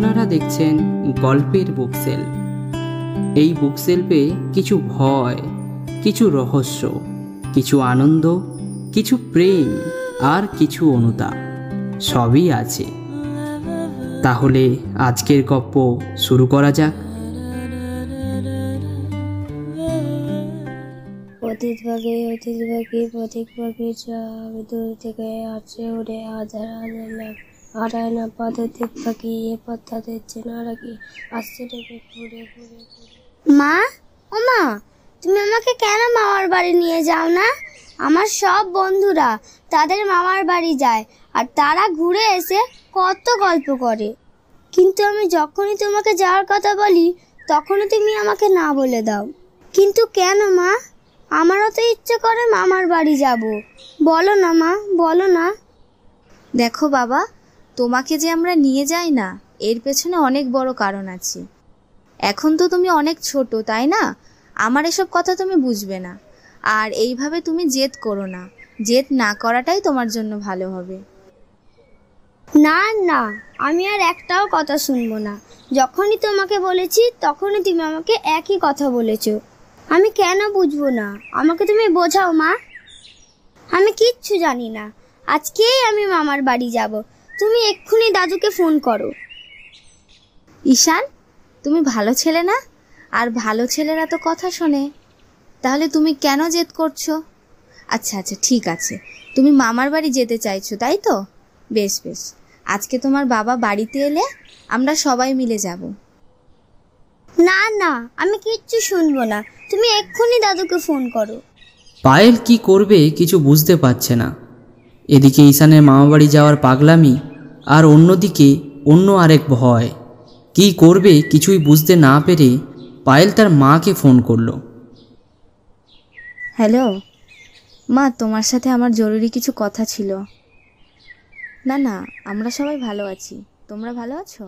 আপনারা দেখছেন গল্পের বুকসেল। এই বুকসেলফে কিছু ভয়, কিছু রহস্য, কিছু আনন্দ, কিছু প্রেম আর কিছু অনুতাপ সবই আছে। তাহলে আজকের গল্প শুরু করা যাক। অতীত ভাগে পথিক পাখি যাবে দূর থেকে আছে উড়ে হাজার হাজার লাখ হারায় না পথিক পাখি এ পথা দিচ্ছে না রাখি আসছে ডেকে ঘুরে ঘুরে ঘুরে। মা, ও মা, তুমি আমাকে কেন মামার বাড়ি নিয়ে যাও না? আমার সব বন্ধুরা তাদের মামার বাড়ি যায় আর তারা ঘুরে এসে কত গল্প করে, কিন্তু আমি যখনই তোমাকে যাওয়ার কথা বলি তখনই তুমি আমাকে না বলে দাও। কিন্তু কেন মা? আমারও তো ইচ্ছে করে মামার বাড়ি যাব। বলো না মা, বলো না। দেখো বাবা, তোমাকে যে আমরা নিয়ে যাই না এর পেছনে অনেক বড় কারণ আছে। এখন তো তুমি অনেক ছোট, তাই না? আমার এসব কথা তুমি বুঝবে না। আর এইভাবে তুমি জেদ করো না, জেদ না করাটাই তোমার জন্য ভালো হবে। না না, আমি আর একটাও কথা শুনবো না। যখনই তোমাকে বলেছি তখনই তুমি আমাকে একই কথা বলেছো। আমি কেন বুঝবো না? আমাকে তুমি বোঝাও মা। আমি কিচ্ছু জানি না। আজকেই আমি মামার বাড়ি যাব। তুমি এক্ষুনি দাদুকে ফোন করো। ঈশান, তুমি ভালো ছেলে না? আর ভালো ছেলেরা তো কথা শোনে। তাহলে তুমি কেন জেদ করছো? আচ্ছা আচ্ছা, ঠিক আছে, তুমি মামার বাড়ি যেতে চাইছো, তাই তো? বেশ বেশ, আজকে তোমার বাবা বাড়িতে এলে আমরা সবাই মিলে যাব। না না, আমি কিচ্ছু শুনবো না। তুমি এক্ষুনি দাদুকে ফোন করো। পায়েল কি করবে কিছু বুঝতে পারছে না। এদিকে ঈশানের মামাবাড়ি যাওয়ার পাগলামি, আর অন্যদিকে অন্য আরেক ভয়। কি করবে কিছুই বুঝতে না পেরে পায়েল তার মাকে ফোন করলো। হ্যালো মা, তোমার সাথে আমার জরুরি কিছু কথা ছিল। না না, আমরা সবাই ভালো আছি। তোমরা ভালো আছো?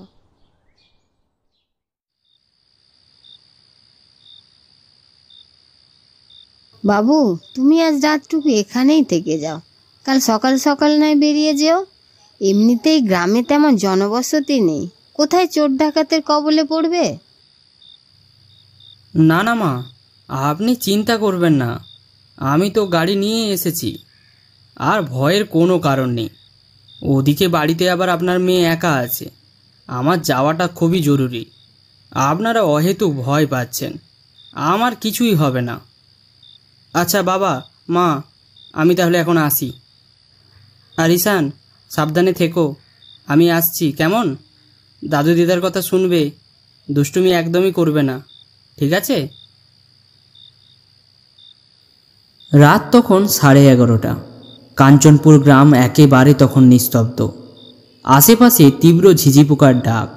বাবু, তুমি আজ রাতটুকু এখানেই থেকে যাও, কাল সকাল সকাল নয় বেরিয়ে যেও। এমনিতেই গ্রামে তেমন জনবসতি নেই, কোথায় চোর ডাকাতের কবলে পড়বে। না না মা, আপনি চিন্তা করবেন না, আমি তো গাড়ি নিয়ে এসেছি, আর ভয়ের কোনো কারণ নেই। ওদিকে বাড়িতে আবার আপনার মেয়ে একা আছে, আমার যাওয়াটা খুবই জরুরি। আপনারা অহেতুক ভয় পাচ্ছেন, আমার কিছুই হবে না। আচ্ছা বাবা মা, আমি তাহলে এখন আসি। আর ঈশান, সাবধানে থেকো, আমি আসছি কেমন? দাদু দিদার কথা শুনবে, দুষ্টুমি একদমই করবে না, ঠিক আছে? রাত তখন 11:30। কাঞ্চনপুর গ্রাম একেবারে তখন নিস্তব্ধ। আশেপাশে তীব্র ঝিঝি পোকার ডাক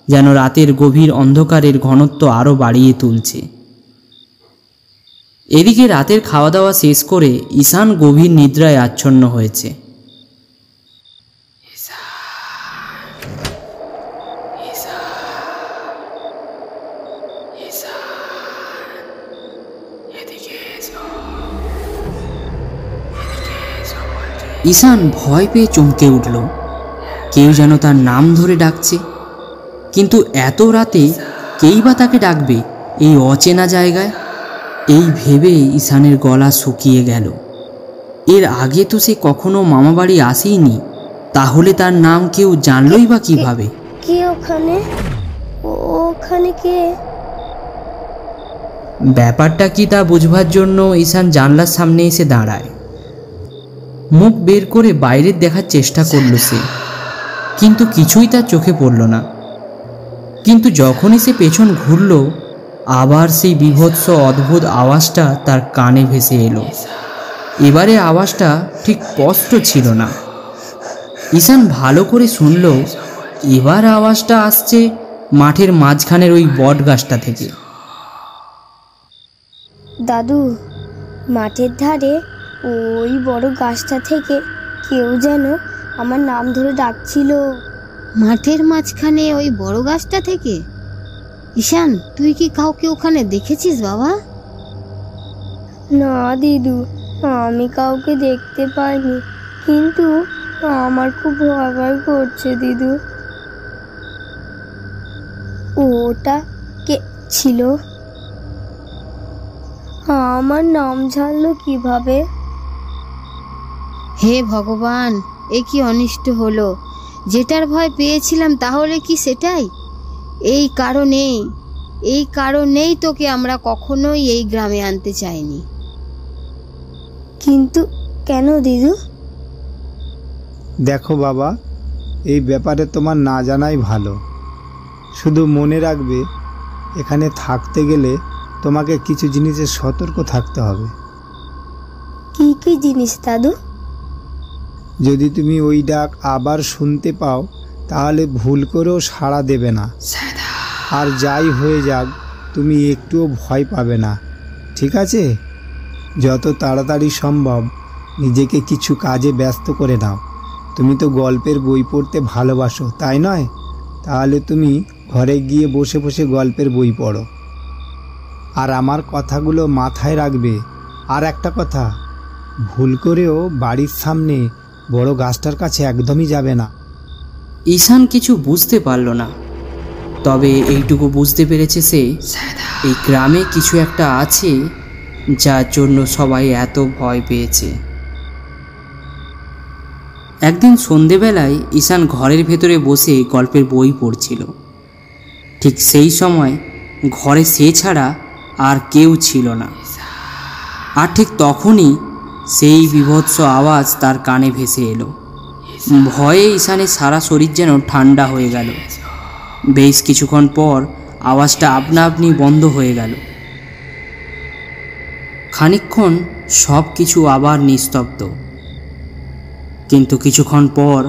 যেন রাতের গভীর অন্ধকারের ঘনত্ব আরও বাড়িয়ে তুলছে। এদিকে রাতের খাওয়া দাওয়া শেষ করে ঈশান গভীর নিদ্রায় আচ্ছন্ন হয়েছে। ঈশান ভয় পেয়ে চমকে উঠল। কেউ যেন তার নাম ধরে ডাকছে, কিন্তু এত রাতে কেই বা তাকে ডাকবে এই অচেনা জায়গায়? এই ভেবে ঈশানের গলা শুকিয়ে গেল। এর আগে তো সে কখনো মামাবাড়ি আসেইনি, তাহলে তার নাম কেউ জানলই বা কিভাবে? কে ওখানে? ওখানে কে? ব্যাপারটা কি তা বুঝবার জন্য ঈশান জানলার সামনে এসে দাঁড়ায়। মুখ বের করে বাইরে দেখার চেষ্টা করল সে, কিন্তু কিছুই তার চোখে পড়ল না। কিন্তু যখনই সে পেছন ঘুরল, আবার সেই বীভৎস অদ্ভুত আওয়াজটা তার কানে ভেসে এলো। এবারে আওয়াজটা ঠিক স্পষ্ট ছিল না। ঈশান ভালো করে শুনল, এবার আওয়াজটা আসছে মাঠের মাঝখানের ওই বট গাছটা থেকে। দাদু, মাঠের ধারে ওই বড় গাছটা থেকে কেউ যেন আমার নাম ধরে ডাকছিল। মাঠের মাঝখানে ওই বড় গাছটা থেকে? ঈশান, তুই কি কাউকে ওখানে দেখেছিস বাবা? না দিদু, আমি কাউকে দেখতে পাইনি, কিন্তু আমার খুব ভয় ভয় করছে দিদু। ওটা কে ছিল? আমার নাম জানলো কিভাবে? হে ভগবান, এ কি অনিষ্ট হলো! যেটার ভয় পেয়েছিলাম তাহলে কি সেটাই? এই কারণেই তোকে আমরা কখনোই এই গ্রামে আনতে চাইনি। কিন্তু কেন দিদু? দেখো বাবা, এই ব্যাপারে তোমার না জানাই ভালো। শুধু মনে রাখবে, এখানে থাকতে গেলে তোমাকে কিছু জিনিসে সতর্ক থাকতে হবে। কি কি জিনিস দাদু? যদি তুমি ওই ডাক আবার শুনতে পাও তাহলে ভুল করেও সাড়া দেবে না। আর যাই হয়ে যাক, তুমি একটুও ভয় পাবে না, ঠিক আছে? যত তাড়াতাড়ি সম্ভব নিজেকে কিছু কাজে ব্যস্ত করে নাও। তুমি তো গল্পের বই পড়তে ভালোবাসো, তাই নয়? তাহলে তুমি ঘরে গিয়ে বসে বসে গল্পের বই পড়ো। আর আমার কথাগুলো মাথায় রাখবে। আর একটা কথা, ভুল করেও বাড়ির সামনে বড় গাছটার কাছে একদমই যাবে না। ঈশান কিছু বুঝতে পারল না, তবে এইটুকু বুঝতে পেরেছে সে এই গ্রামে কিছু একটা আছে যার জন্য সবাই এত ভয় পেয়েছে। একদিন সন্ধেবেলায় ঈশান ঘরের ভেতরে বসে গল্পের বই পড়ছিল। ঠিক সেই সময় ঘরে সে ছাড়া আর কেউ ছিল না। আর ঠিক তখনই সেই বীভৎস আওয়াজ তার কানে ভেসে এলো। ভয়ে ঈশানের সারা শরীর যেন ঠান্ডা হয়ে গেল। বেশ কিছুক্ষণ পর আওয়াজটা আপনা আপনি বন্ধ হয়ে গেল। খানিকক্ষণ সব কিছু আবার নিস্তব্ধ। কিন্তু কিছুক্ষণ পর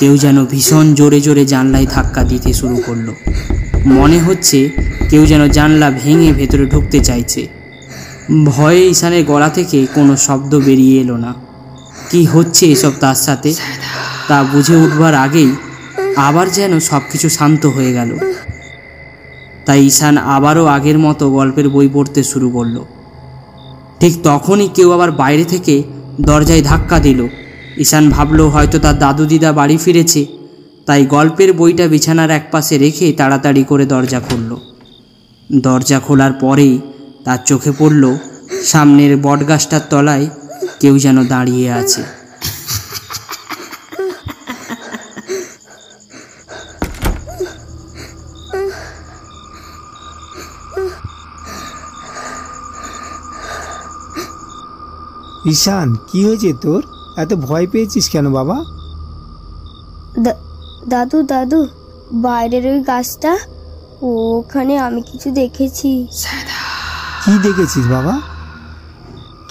কেউ যেন ভীষণ জোরে জোরে জানলায় ধাক্কা দিতে শুরু করলো। মনে হচ্ছে কেউ যেন জানলা ভেঙে ভেতরে ঢুকতে চাইছে। ভয়ে ঈশানের গলা থেকে কোনো শব্দ বেরিয়ে এলো না। কি হচ্ছে এসব তার সাথে তা বুঝে উঠবার আগেই আবার যেন সব কিছু শান্ত হয়ে গেল। তাই ঈশান আবারও আগের মতো গল্পের বই পড়তে শুরু করলো। ঠিক তখনই কেউ আবার বাইরে থেকে দরজায় ধাক্কা দিল। ঈশান ভাবলো হয়তো তার দাদু দিদা বাড়ি ফিরেছে, তাই গল্পের বইটা বিছানার একপাশে রেখে তাড়াতাড়ি করে দরজা খুলল। দরজা খোলার পরেই তার চোখে পড়ল সামনের বটগাছটার তলায় কেউ যেন দাঁড়িয়ে আছে। ঈশান, কি হয়েছে তোর? এত ভয় পেয়েছিস কেন বাবা? দাদু দাদু, বাইরের ওই গাছটা, ওখানে আমি কিছু দেখেছি। কি দেখেছিস বাবা?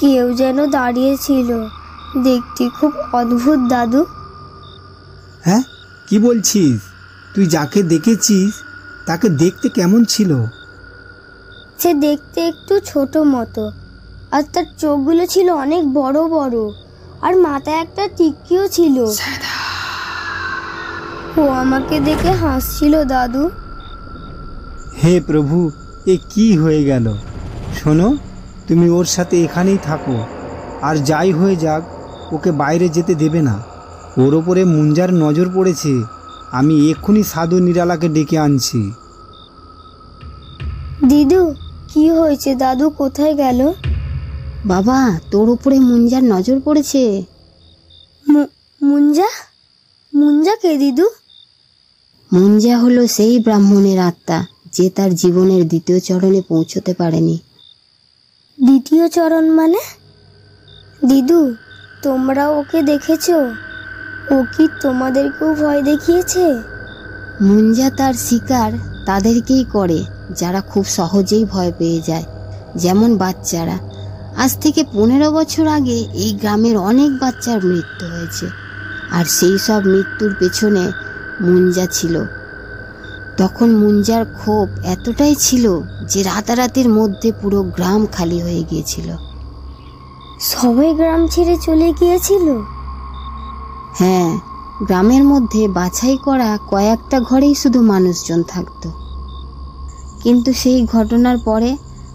কেউ যেন দাঁড়িয়েছিল, দেখতে খুব অদ্ভুত দাদু। হ্যাঁ, কি বলছিস? তুই যাকে দেখেছিস তাকে দেখতে কেমন ছিল? সে দেখতে একটু ছোট মতো, আর তার চোখগুলো ছিল অনেক বড় বড়, আর মাথায় একটা টিকিও ছিল। ও আমাকে দেখে হাসছিল দাদু। হে প্রভু, এ কি হয়ে গেল! শোনো, তুমি ওর সাথে এখানেই থাকো, আর যাই হয়ে যাক ওকে বাইরে যেতে দেবে না। ওর ওপরে মুঞ্জার নজর পড়েছে। আমি এক্ষুনি সাধু নিরালাকে ডেকে আনছি। দিদু, কি হয়েছে? দাদু কোথায় গেল? বাবা, তোর উপরে মুঞ্জার নজর পড়েছে। মুঞ্জা? মুঞ্জা কে দিদু? মুঞ্জা হলো সেই ব্রাহ্মণের আত্মা যে তার জীবনের দ্বিতীয় চরণে পৌঁছতে পারেনি। দ্বিতীয় চরণ মানে? দিদু, তোমরা ওকে দেখেছো? ও কি তোমাদেরকেও ভয় দেখিয়েছে? মুঞ্জা তার শিকার তাদেরকেই করে যারা খুব সহজেই ভয় পেয়ে যায়, যেমন বাচ্চারা। আজ থেকে 15 বছর আগে এই গ্রামের অনেক বাচ্চার মৃত্যু হয়েছে, আর সেই সব মৃত্যুর পেছনে মুঞ্জা ছিল। তখন মুঞ্জার ক্ষোভ এতটাই ছিল যে রাতারাতির মধ্যে পুরো গ্রাম খালি হয়ে গিয়েছিল। সবাই গ্রাম ছেড়ে চলে গিয়েছিল? হ্যাঁ, গ্রামের মধ্যে বাছাই করা কয়েকটা ঘরেই শুধু মানুষজন থাকতো। কিন্তু সেই ঘটনার পরে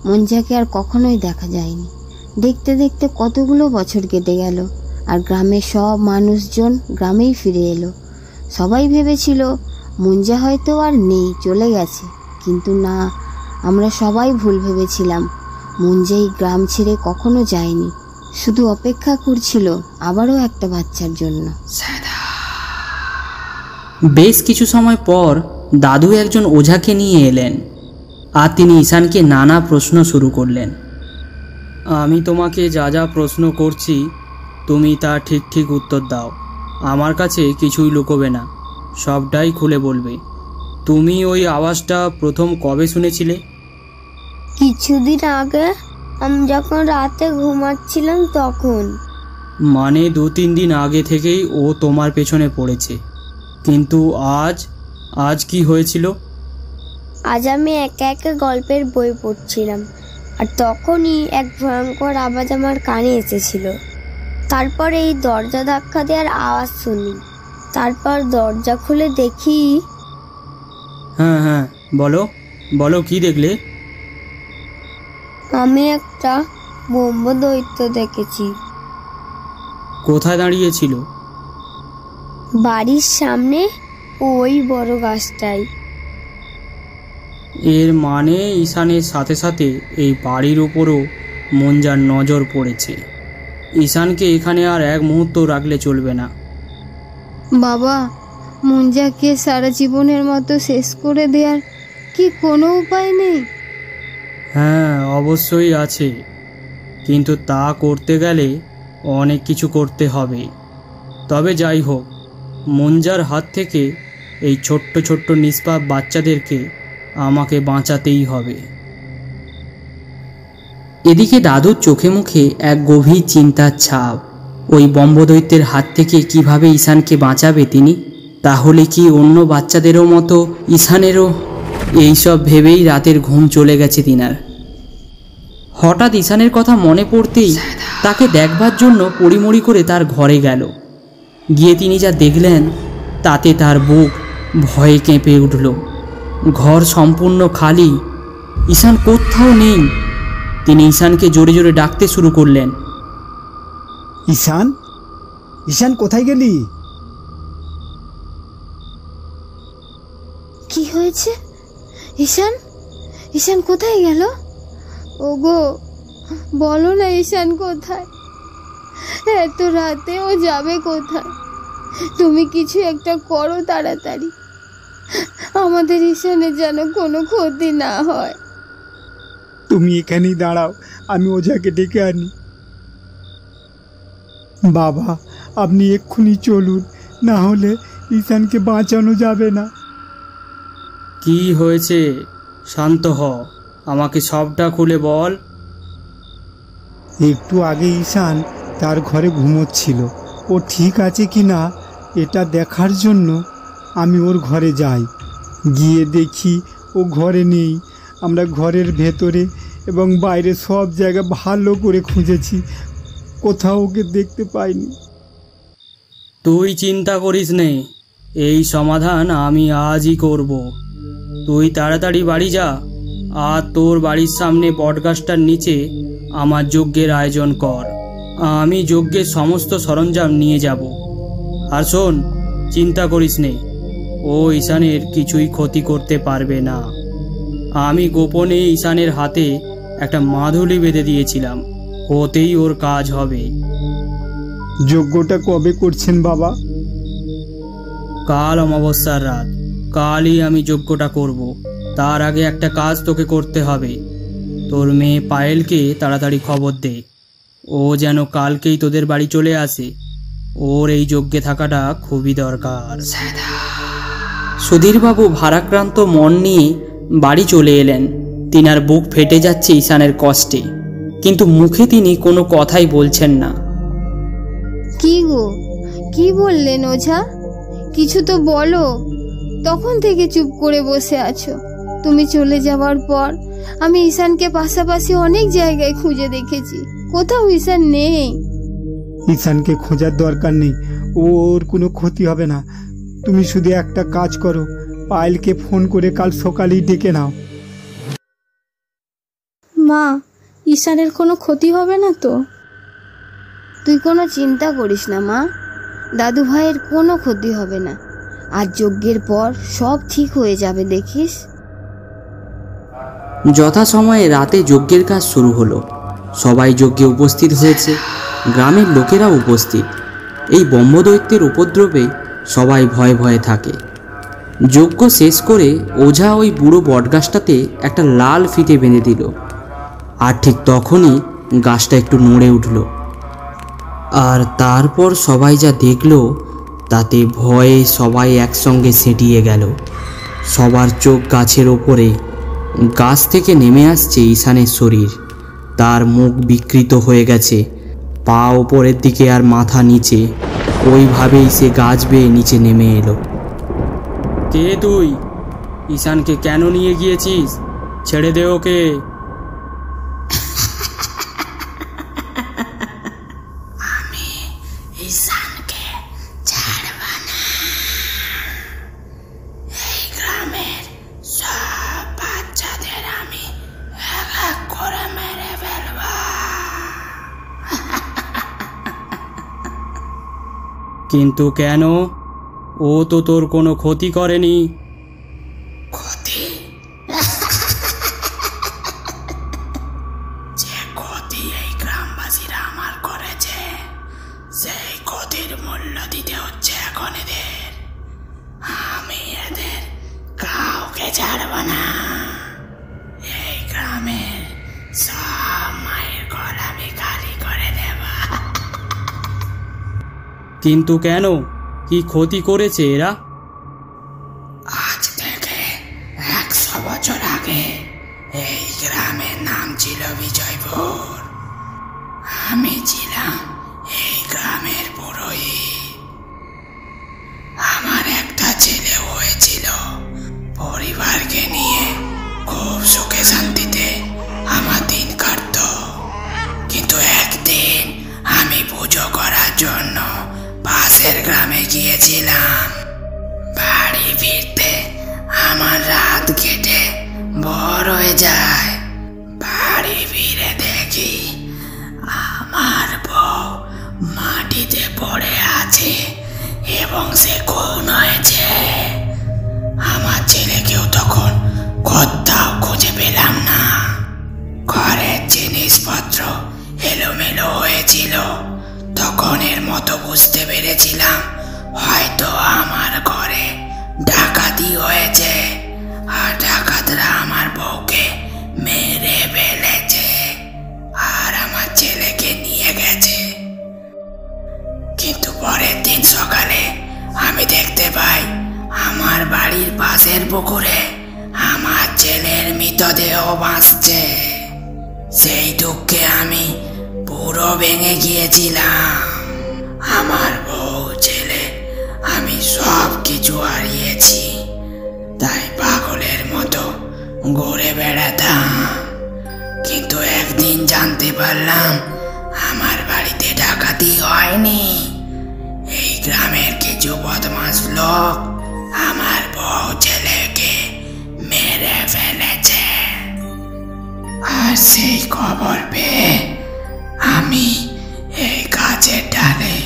মুঞ্জাকে আর কখনোই দেখা যায়নি। দেখতে দেখতে কতগুলো বছর কেটে গেল, আর গ্রামের সব মানুষজন গ্রামেই ফিরে এলো। সবাই ভেবেছিল মুঞ্জা হয়তো আর নেই, চলে গেছে। কিন্তু না, আমরা সবাই ভুল ভেবেছিলাম। মুঞ্জাই গ্রাম ছেড়ে কখনো যায়নি, শুধু অপেক্ষা করছিল আবারও একটা বাচ্চার জন্য। বেশ কিছু সময় পর দাদু একজন ওঝাকে নিয়ে এলেন আর তিনি ঈশানকে নানা প্রশ্ন শুরু করলেন। আমি তোমাকে যা যা প্রশ্ন করছি তুমি তা ঠিক ঠিক উত্তর দাও। আমার কাছে কিছুই লুকোবে না, সবটাই খুলে বলবে। তুমি ওই আওয়াজটা প্রথম কবে শুনেছিলে? কিছুদিন আগে, আমি যখন রাতে ঘুমাচ্ছিলাম তখন। মানে 2-3 দিন আগে থেকেই ও তোমার পেছনে পড়েছে। কিন্তু আজ কি হয়েছিল? আজ আমি একা একা গল্পের বই পড়ছিলাম, আর তখনই এক ভয়ঙ্কর আওয়াজ আমার কানে এসেছিল। তারপরে এই দরজা ধাক্কা দেওয়ার আওয়াজ শুনি, তারপর দরজা খুলে দেখি। হ্যাঁ, বলো কি দেখলে? আমি একটা ব্রহ্মদৈত্য দেখেছি। কোথায় দাঁড়িয়েছিল? বাড়ির সামনে ওই বড় গাছটাই। এর মানে ঈশানের সাথে সাথে এই বাড়ির উপরও মঞ্জার নজর পড়েছে। ঈশানকে এখানে আর এক মুহূর্ত রাখলে চলবে না। বাবা, মুঞ্জাকে সারা জীবনের মতো শেষ করে দেওয়ার কি কোনো উপায় নেই? হ্যাঁ, অবশ্যই আছে, কিন্তু তা করতে গেলে অনেক কিছু করতে হবে। তবে যাই হোক, মঞ্জার হাত থেকে এই ছোট্ট ছোট্ট নিষ্পাপ বাচ্চাদেরকে আমাকে বাঁচাতেই হবে। এদিকে দাদুর চোখে মুখে এক গভীর চিন্তার ছাপ। ওই ব্রহ্মদৈত্যের হাত থেকে কিভাবে ঈশানকে বাঁচাবে তিনি? তাহলে কি অন্য বাচ্চাদেরও মতো ঈশানেরও? এইসব ভেবেই রাতের ঘুম চলে গেছে তিনার। হঠাৎ ঈশানের কথা মনে পড়তেই তাকে দেখবার জন্য পড়িমড়ি করে তার ঘরে গেল। গিয়ে তিনি যা দেখলেন তাতে তার বুক ভয়ে কেঁপে উঠল। ঘর সম্পূর্ণ খালি, ঈশান কোথাও নেই। তিনি ঈশানকে জোরে জোরে ডাকতে শুরু করলেন। ঈশান কোথায় গেলি? কি হয়েছে? ঈশান কোথায় গেল? ওগো, বলো না ঈশান কোথায়? এত রাতে ও যাবে কোথায়? তুমি কিছু একটা করো তাড়াতাড়ি, আমাদের ঈশানের যেন কোনো ক্ষতি না হয়। তুমি এখানেই দাঁড়াও, আমি ওঝাকে ডেকে আনি। বাবা, আপনি এক্ষুনি চলুন, না হলে ঈশানকে বাঁচানো যাবে না। কি হয়েছে? শান্ত হ, আমাকে সবটা খুলে বল। একটু আগে ঈশান তার ঘরে ঘুমোচ্ছিল। ও ঠিক আছে কি না এটা দেখার জন্য আমি ওর ঘরে যাই। গিয়ে দেখি ও ঘরে নেই। আমরা ঘরের ভেতরে এবং বাইরে সব জায়গা ভালো করে খুঁজেছি, কোথাও ওকে দেখতে পাইনি। তুই চিন্তা করিস নে, এই সমাধান আমি আজই করব। তুই তাড়াতাড়ি বাড়ি যা, আর তোর বাড়ির সামনে বটগাছটার নিচে আমার যজ্ঞের আয়োজন কর। আমি যজ্ঞের সমস্ত সরঞ্জাম নিয়ে যাব। আর শোন, চিন্তা করিস নে, ও ঈশানের কিছুই ক্ষতি করতে পারবে না। আমি গোপনে ঈশানের হাতে একটা মাদুলি বেঁধে দিয়েছিলাম, ওতেই ওর কাজ হবে। যজ্ঞটা কবে করছেন বাবা? কাল অমাবস্যার রাত, কালই আমি যজ্ঞটা করব। তার আগে একটা কাজ তোকে করতে হবে। তোর মেয়ে পায়েলকে তাড়াতাড়ি খবর দে, ও যেন কালকেই তোদের বাড়ি চলে আসে। ওর এই যজ্ঞে থাকাটা খুবই দরকার। সুধীরবাবু ভারাক্রান্ত মন নিয়ে বাড়ি চলে এলেন। তিনার বুক ফেটে যাচ্ছে ঈশানের কষ্টে, কিন্তু মুখে তিনি কোনো কথাই বলছেন না। কি গো, কি বললেন ওঝা? কিছু তো বলো। তখন থেকে চুপ করে বসে আছো। তুমি চলে যাওয়ার পর আমি ঈশানকে পাশাপাশি অনেক জায়গায় খুঁজে দেখেছি, কোথাও ঈশান নেই। ঈশানকে খোঁজার দরকার নেই, ওর কোনো ক্ষতি হবে না। তুমি শুধু একটা কাজ করো, পায়েলকে ফোন করে কাল সকালেই ডেকে নাও। মা, ঈশানের কোনো ক্ষতি হবে না তো? তুই কোনো চিন্তা করিস না মা, দাদু ভাইয়ের কোনো ক্ষতি হবে না। আর যজ্ঞের পর সব ঠিক হয়ে যাবে, দেখিস। যথাসময়ে রাতে যজ্ঞের কাজ শুরু হলো। সবাই যজ্ঞে উপস্থিত হয়েছে, গ্রামের লোকেরাও উপস্থিত। এই ব্রহ্মদৈত্যের উপদ্রবে সবাই ভয়ে ভয়ে থাকে। যজ্ঞ শেষ করে ওঝা ওই বুড়ো বটগাছটাতে একটা লাল ফিতে বেঁধে দিল। আর ঠিক তখনই গাছটা একটু নড়ে উঠল। আর তারপর সবাই যা দেখলো তাতে ভয়ে সবাই একসঙ্গে সেঁটিয়ে গেল। সবার চোখ গাছের ওপরে। গাছ থেকে নেমে আসছে ঈশানের শরীর। তার মুখ বিকৃত হয়ে গেছে, পা ওপরের দিকে আর মাথা নিচে। ওইভাবেই সে গাছ বেয়ে নিচে নেমে এলো। কে তুই? ঈশানকে কেন নিয়ে গিয়েছিস? ছেড়ে দে ওকে। আমি ঈশানকে ছাড়ব না। এই গ্রামের সব বাচ্চাদের আমি এক এক করে মেরে ফেলব। কিন্তু কেন? ও তো তোর কোনো ক্ষতি করেনি। ক্ষতি? যে ক্ষতি এই গ্রামবাসীরা আমার করেছে, সেই ক্ষতির মূল্য দিতে হচ্ছে এখন এদের। আমি এদের কাউকে ছাড়ব না। এই গ্রামের সব মায়ের ঘর আমি খালি করে দেব। কিন্তু কেন? কি ক্ষতি করেছে এরা? আজ থেকে 100 বছর আগে এই গ্রামের নাম ছিল বিজয়পুর। আমি ছিলাম এই গ্রামের পুরোহিত। আমার একটা ছেলে হয়েছিল। পরিবারকে নিয়ে খুব সুখে শান্তিতে আমার দিন কাটত। কিন্তু একদিন আমি পুজো করার জন্য পাশের গ্রামে গিয়েছিলাম। বাড়ি ফিরতে আমার রাত কেটে ভোর হয়ে যায়। বাড়ি ফিরে দেখি আমার বউ মাটিতে পড়ে আছে এবং সে খুন হয়েছে। আমার ছেলেকেও তখন কোথাও খুঁজে পেলাম না। ঘরের জিনিসপত্র এলোমেলো হয়েছিল। তখন এর মতো বুঝতে পেরেছিলাম হয়তো আমার ঘরে ডাকাতি হয়েছে, আর ডাকাতরা আমার বউকে মেরে ফেলেছে আর আমার ছেলেকে নিয়ে গেছে। কিন্তু পরের দিন সকালে আমি দেখতে পাই আমার বাড়ির পাশের পুকুরে আমার ছেলের মৃতদেহ ভাসছে। সেই দুঃখে আমি পুরো ভেঙে গিয়েছিলাম। আমার বউ, ছেলে, আমি সব কিছু হারিয়েছি। তাই পাগলের মতো ঘুরে বেড়াতাম। কিন্তু একদিন জানতে পারলাম আমার বাড়িতে ডাকাতি হয়নি। এই গ্রামের কিছু বদমাশ লোক আমার বউ ছেলেকে মেরে ফেলেছে। আর সেই খবর পেয়ে আমি এই গাছের ডালে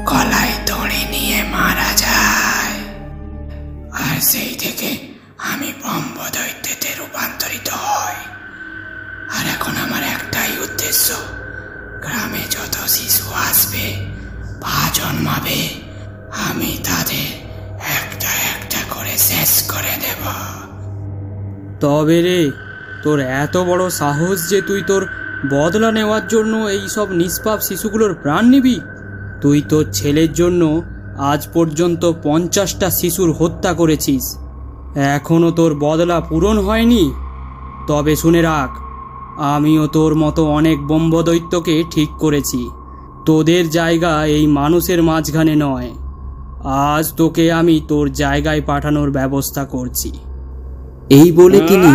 গলায় দড়ি নিয়ে মারা যায়। আর সেই থেকে আমি ব্রহ্মদৈত্যতে রূপান্তরিত হই। আর এখন আমার একটাই উদ্দেশ্য, গ্রামে যত শিশু আসবে বা জন্মাবে আমি তাদের একটা একটা করে শেষ করে দেব। তবে রে, তোর এত বড় সাহস যে তুই তোর বদলা নেওয়ার জন্য এই সব নিষ্পাপ শিশুগুলোর প্রাণ নিবি? তুই তোর ছেলের জন্য আজ পর্যন্ত 50টা শিশুর হত্যা করেছিস। এখনও তোর বদলা পূরণ হয়নি। তবে শুনে রাখ, আমিও তোর মতো অনেক ব্রহ্মদৈত্যকে ঠিক করেছি। তোদের জায়গা এই মানুষের মাঝখানে নয়। আজ তোকে আমি তোর জায়গায় পাঠানোর ব্যবস্থা করছি। এই বলে তিনি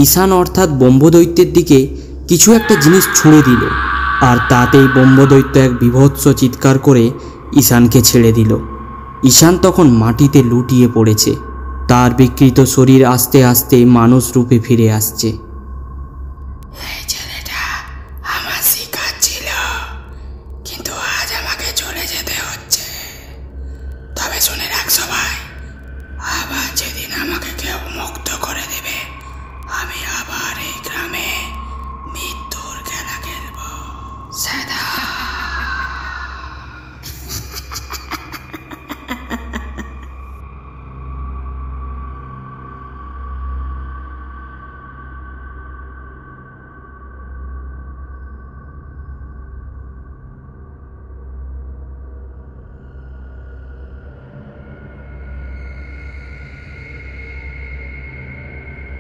ঈশান অর্থাৎ ব্রহ্মদৈত্যের দিকে কিছু একটা জিনিস ছুঁড়ে দিল। আর তাতেই ব্রহ্মদৈত্য এক বীভৎস চিৎকার করে ঈশানকে ছেড়ে দিল। ঈশান তখন মাটিতে লুটিয়ে পড়েছে। তার বিকৃত শরীর আস্তে আস্তে মানুষ রূপে ফিরে আসছে। এই যে